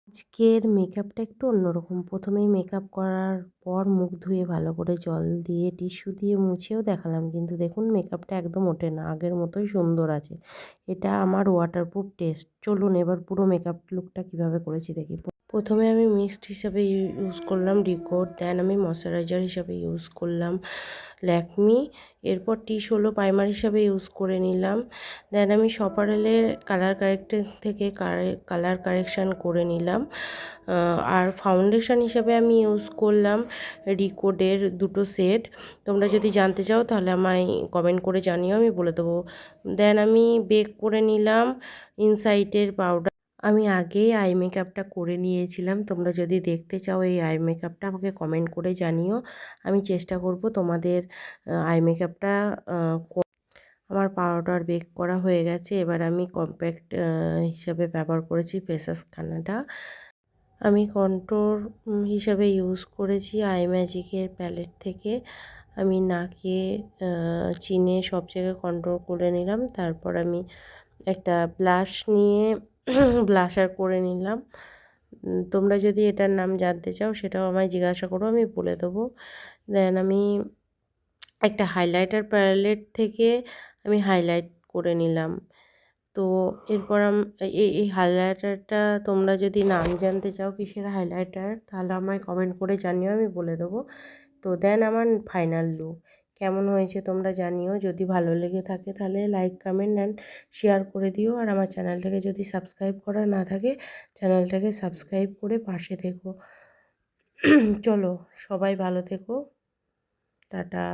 আজকের মেকআপটা একটু অন্যরকম। প্রথমেই মেকআপ করার পর মুখ ধুয়ে ভালো করে জল দিয়ে টিস্যু দিয়ে মুছেও দেখালাম, কিন্তু দেখুন মেকআপটা একদম ওঠে না, আগের মতোই সুন্দর আছে। এটা আমার ওয়াটারপ্রুফ টেস্ট। চলুন এবার পুরো মেকআপ লুকটা কিভাবে করেছি দেখি। প্রথমে আমি মিস্ট হিসাবে ইউজ করলাম ডিকোড, দেন আমি ময়শ্চারাইজার হিসাবে ইউজ করলাম ল্যাকমি, এরপর টিস হলো প্রাইমার হিসাবে ইউজ করে নিলাম। দেন আমি সপারেলের কালার কারেক্টর থেকে কালার কারেকশান করে নিলাম। আর ফাউন্ডেশন হিসাবে আমি ইউজ করলাম রিকোডের দুটো সেট। তোমরা যদি জানতে চাও তাহলে আমায় কমেন্ট করে জানিও, আমি বলে দেবো। দেন আমি বেক করে নিলাম ইনসাইটের পাউডার। আমি আগেই আই মেকআপটা করে নিয়েছিলাম, তোমরা যদি দেখতে চাও এই আই মেকআপটা আমাকে কমেন্ট করে জানিও, আমি চেষ্টা করব তোমাদের আই মেকআপটা। আমার পাউডার বেক করা হয়ে গেছে, এবার আমি কম্প্যাক্ট হিসাবে ব্যবহার করেছি ফেসাস কানাডা। আমি কন্ট্রোর হিসাবে ইউজ করেছি আই ম্যাজিকের প্যালেট থেকে। আমি নাকে চিনে সব জায়গায় কন্ট্রোল করে নিলাম, তারপর আমি একটা ব্লাশ নিয়ে ব্লাশার করে নিলাম। তোমরা যদি এটার নাম জানতে চাও সেটাও আমায় জিজ্ঞাসা করো, আমি বলে দেবো। দেন আমি একটা হাইলাইটার প্যালেট থেকে আমি হাইলাইট করে নিলাম। তো এরপর এই হাইলাইটারটা তোমরা যদি নাম জানতে চাও কিসের হাইলাইটার তাহলে আমায় কমেন্ট করে জানিও, আমি বলে দেবো। তো দেন আমার ফাইনাল লুক কেমন হয়েছে তোমরা জানিও। যদি ভালো লেগে থাকে তাহলে লাইক কমেন্ট অ্যান্ড শেয়ার করে দিও। আর আমার চ্যানেলটাকে যদি সাবস্ক্রাইব করা না থাকে চ্যানেলটাকে সাবস্ক্রাইব করে পাশে থেকো। চলো সবাই ভালো থেকো, টাটা।